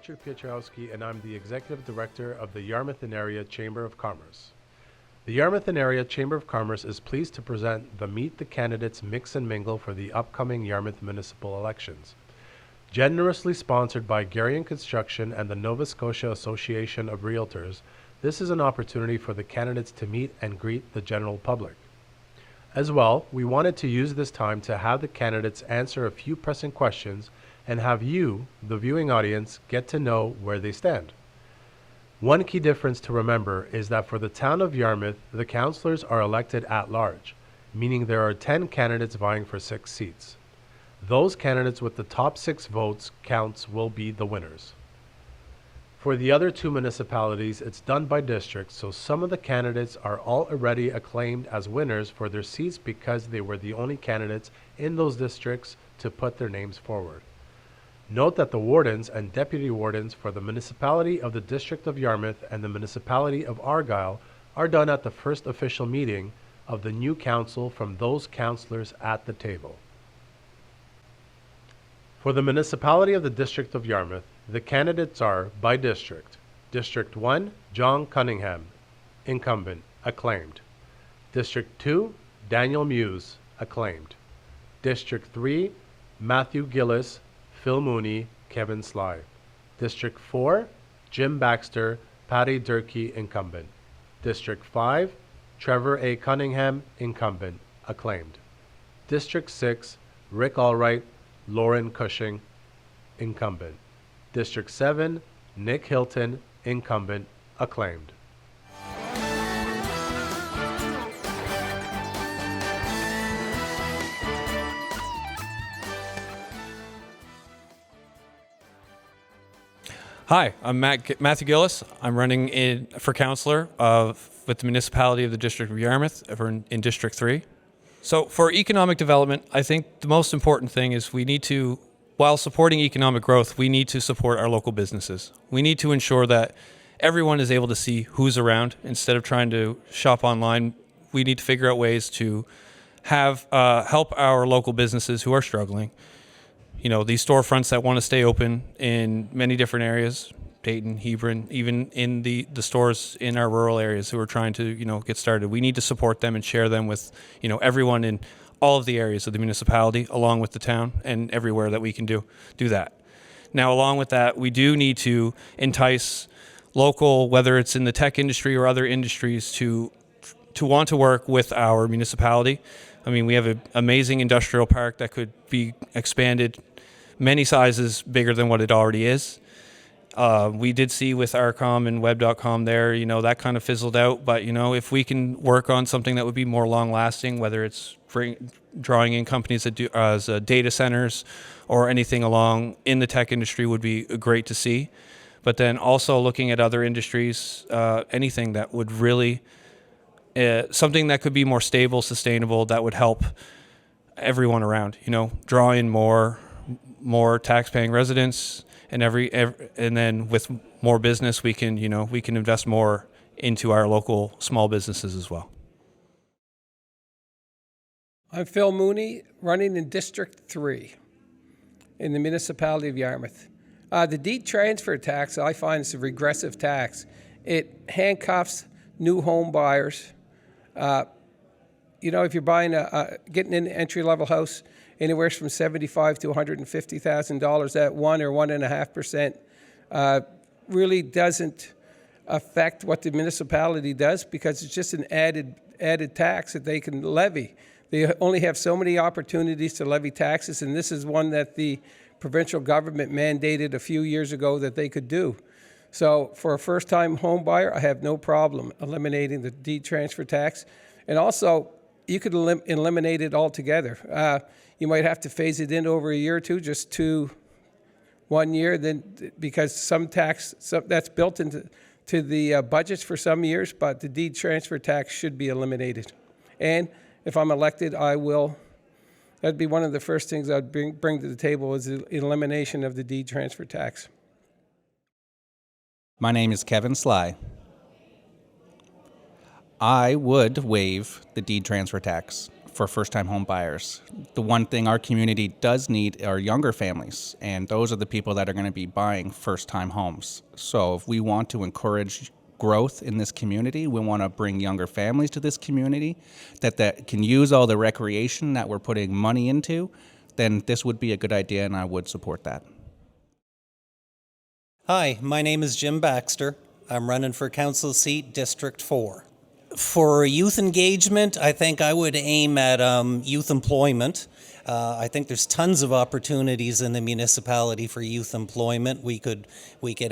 Richard Pietrowski, and I'm the Executive Director of the Yarmouth and Area Chamber of Commerce. The Yarmouth and Area Chamber of Commerce is pleased to present the Meet the Candidates Mix and Mingle for the upcoming Yarmouth municipal elections. Generously sponsored by Garrion Construction and the Nova Scotia Association of Realtors, this is an opportunity for the candidates to meet and greet the general public. As well, we wanted to use this time to have the candidates answer a few pressing questions and have you, the viewing audience, get to know where they stand. One key difference to remember is that for the town of Yarmouth, the councillors are elected at large, meaning there are 10 candidates vying for 6 seats. Those candidates with the top 6 votes counts will be the winners. For the other 2 municipalities, it's done by district, so some of the candidates are already acclaimed as winners for their seats because they were the only candidates in those districts to put their names forward. Note that the wardens and deputy wardens for the municipality of the District of Yarmouth and the municipality of Argyll are done at the first official meeting of the new council from those councillors at the table. For the municipality of the District of Yarmouth, the candidates are, by district, District 1, John Cunningham, incumbent, acclaimed. District 2, Daniel Muse, acclaimed. District 3, Matthew Gillis, Phil Mooney, Kevin Sly. District 4, Jim Baxter, Patty Durkee, incumbent. District 5, Trevor A. Cunningham, incumbent, acclaimed. District 6, Rick Allwright, Lauren Cushing, incumbent. District 7, Nick Hilton, incumbent, acclaimed. Hi, I'm Matthew Gillis. I'm running for councillor with the Municipality of the District of Yarmouth in District 3. So for economic development, I think the most important thing is we need to, while supporting economic growth, we need to support our local businesses. We need to ensure that everyone is able to see who's around. Instead of trying to shop online, we need to figure out ways to have help our local businesses who are struggling. You know, these storefronts that want to stay open in many different areas, Dayton, Hebron, even in the stores in our rural areas who are trying to, get started. We need to support them and share them with, everyone in all of the areas of the municipality, along with the town and everywhere that we can do that. Now, along with that, we do need to entice local, whether it's in the tech industry or other industries, to want to work with our municipality. I mean, we have an amazing industrial park that could be expanded many sizes bigger than what it already is. We did see with Arcom and Web.com there, that kind of fizzled out. But, if we can work on something that would be more long lasting, whether it's drawing in companies that do as data centers or anything along in the tech industry would be great to see. But then also looking at other industries, anything that would really, something that could be more stable, sustainable, that would help everyone around, draw in more tax-paying residents, and and then with more business, we can invest more into our local small businesses as well. I'm Phil Mooney, running in District 3 in the Municipality of Yarmouth. The deed transfer tax, I find, is a regressive tax. It handcuffs new home buyers. If you're buying getting an entry-level house, anywhere from $75,000 to $150,000 at 1 or 1.5%, really doesn't affect what the municipality does because it's just an added tax that they can levy. They only have so many opportunities to levy taxes, and this is one that the provincial government mandated a few years ago that they could do. So for a first-time home buyer, I have no problem eliminating the deed transfer tax. And also, you could eliminate it altogether. You might have to phase it in over a year or two, just to 1 year, then because some that's built into the budgets for some years, but the deed transfer tax should be eliminated. And if I'm elected, that'd be one of the first things I'd bring to the table is the elimination of the deed transfer tax. My name is Kevin Sly. I would waive the deed transfer tax for first-time home buyers. The one thing our community does need are younger families, and those are the people that are going to be buying first-time homes. So if we want to encourage growth in this community, we want to bring younger families to this community that can use all the recreation that we're putting money into, then this would be a good idea, and I would support that. Hi, my name is Jim Baxter. I'm running for council seat District 4. For youth engagement, I think I would aim at youth employment. I think there's tons of opportunities in the municipality for youth employment. We could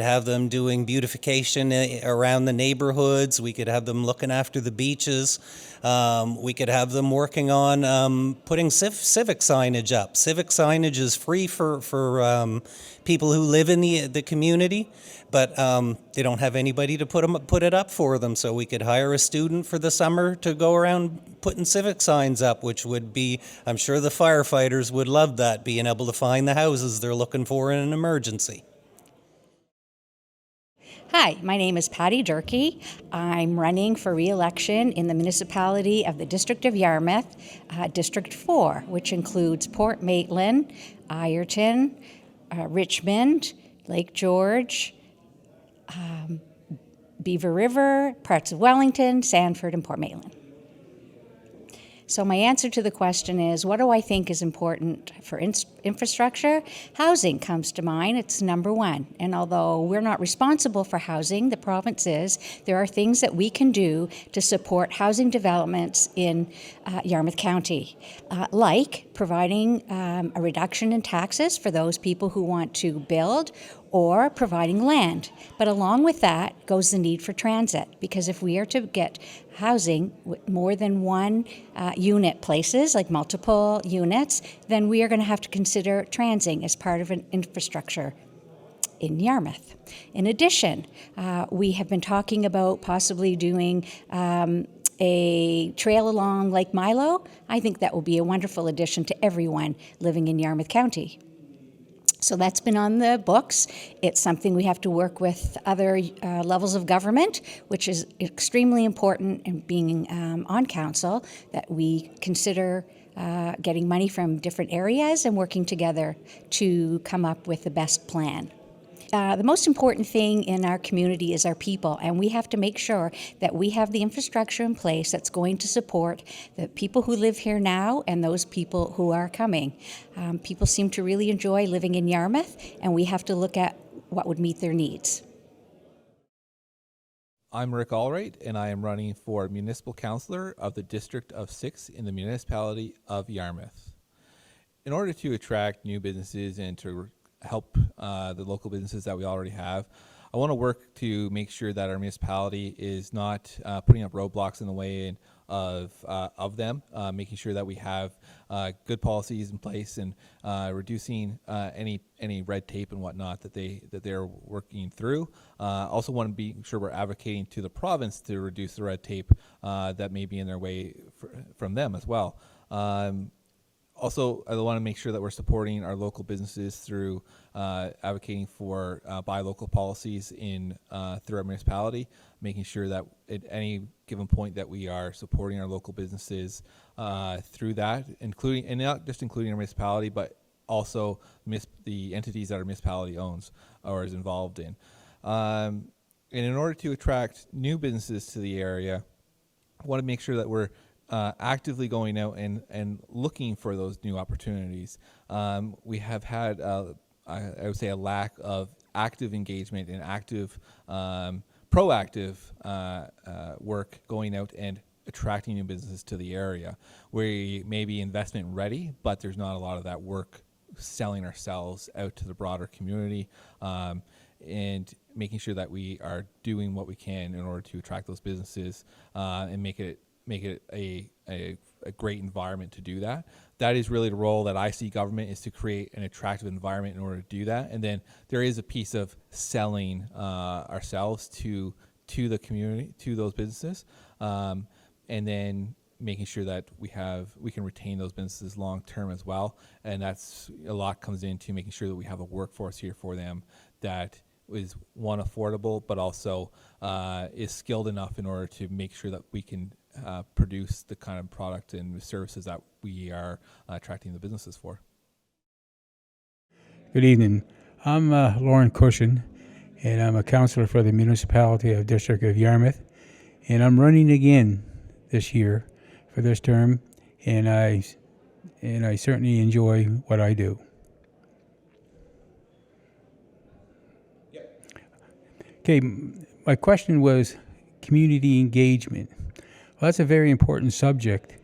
have them doing beautification around the neighborhoods. We could have them looking after the beaches. We could have them working on putting civic signage up. Civic signage is free for people who live in the community, but they don't have anybody to put it up for them. So we could hire a student for the summer to go around putting civic signs up, which would be, I'm sure the firefighters would love that, being able to find the houses they're looking for in an emergency. Hi, my name is Patty Durkee. I'm running for re-election in the municipality of the District of Yarmouth, District 4, which includes Port Maitland, Ireton, Richmond, Lake George, Beaver River, parts of Wellington, Sandford, and Port Maitland. So my answer to the question is, what do I think is important for infrastructure? Housing comes to mind. It's number one. And although we're not responsible for housing, the province is, there are things that we can do to support housing developments in Yarmouth County, like providing a reduction in taxes for those people who want to build, or providing land. But along with that goes the need for transit, because if we are to get housing with more than one unit places, like multiple units, then we are going to have to consider transit as part of an infrastructure in Yarmouth. In addition, we have been talking about possibly doing a trail along Lake Milo. I think that will be a wonderful addition to everyone living in Yarmouth County. So that's been on the books. It's something we have to work with other levels of government, which is extremely important in being on council, that we consider getting money from different areas and working together to come up with the best plan. The most important thing in our community is our people, and we have to make sure that we have the infrastructure in place that's going to support the people who live here now and those people who are coming. People seem to really enjoy living in Yarmouth, and we have to look at what would meet their needs. I'm Rick Allwright, and I am running for Municipal Councillor of the District of 6 in the Municipality of Yarmouth. In order to attract new businesses and to help the local businesses that we already have, I want to work to make sure that our municipality is not putting up roadblocks in the way of them, making sure that we have good policies in place and reducing any red tape and whatnot that they're working through. Also want to be sure we're advocating to the province to reduce the red tape that may be in their way from them as well. Also, I want to make sure that we're supporting our local businesses through advocating for buy local policies through our municipality, making sure that at any given point that we are supporting our local businesses through that, and not just including our municipality, but also the entities that our municipality owns or is involved in. And in order to attract new businesses to the area, I want to make sure that we're actively going out and looking for those new opportunities. We have had, I would say, a lack of active engagement and active, proactive work going out and attracting new businesses to the area. We may be investment ready, but there's not a lot of that work selling ourselves out to the broader community, and making sure that we are doing what we can in order to attract those businesses and make it a great environment to do that. That is really the role that I see government, is to create an attractive environment in order to do that. And then there is a piece of selling ourselves to the community, to those businesses, and then making sure that we can retain those businesses long term as well. And that's a lot comes into making sure that we have a workforce here for them that is, one, affordable, but also is skilled enough in order to make sure that we can produce the kind of product and services that we are attracting the businesses for. Good evening. I'm Lauren Cushion, and I'm a councillor for the Municipality of District of Yarmouth, and I'm running again this year for this term, and I certainly enjoy what I do. Okay, my question was community engagement. Well, that's a very important subject,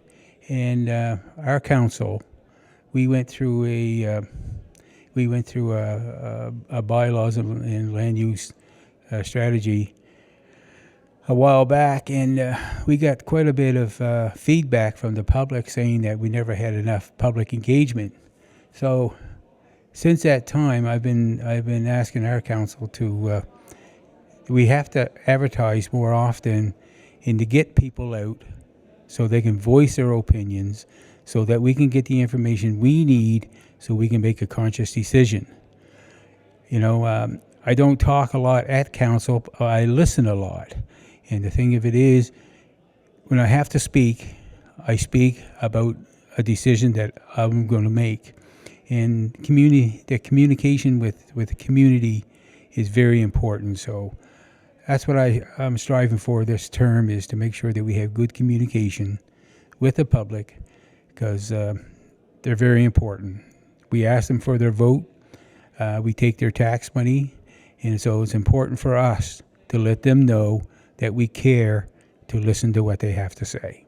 and our council, we went through a bylaws and land use strategy a while back, and we got quite a bit of feedback from the public saying that we never had enough public engagement. So since that time, I've been asking our council to we have to advertise more often and to get people out so they can voice their opinions, so that we can get the information we need so we can make a conscious decision. You know, I don't talk a lot at council, I listen a lot. And the thing of it is, when I have to speak, I speak about a decision that I'm going to make. And the communication with the community is very important. So that's what I'm striving for this term, is to make sure that we have good communication with the public, because they're very important. We ask them for their vote. We take their tax money. And so it's important for us to let them know that we care, to listen to what they have to say.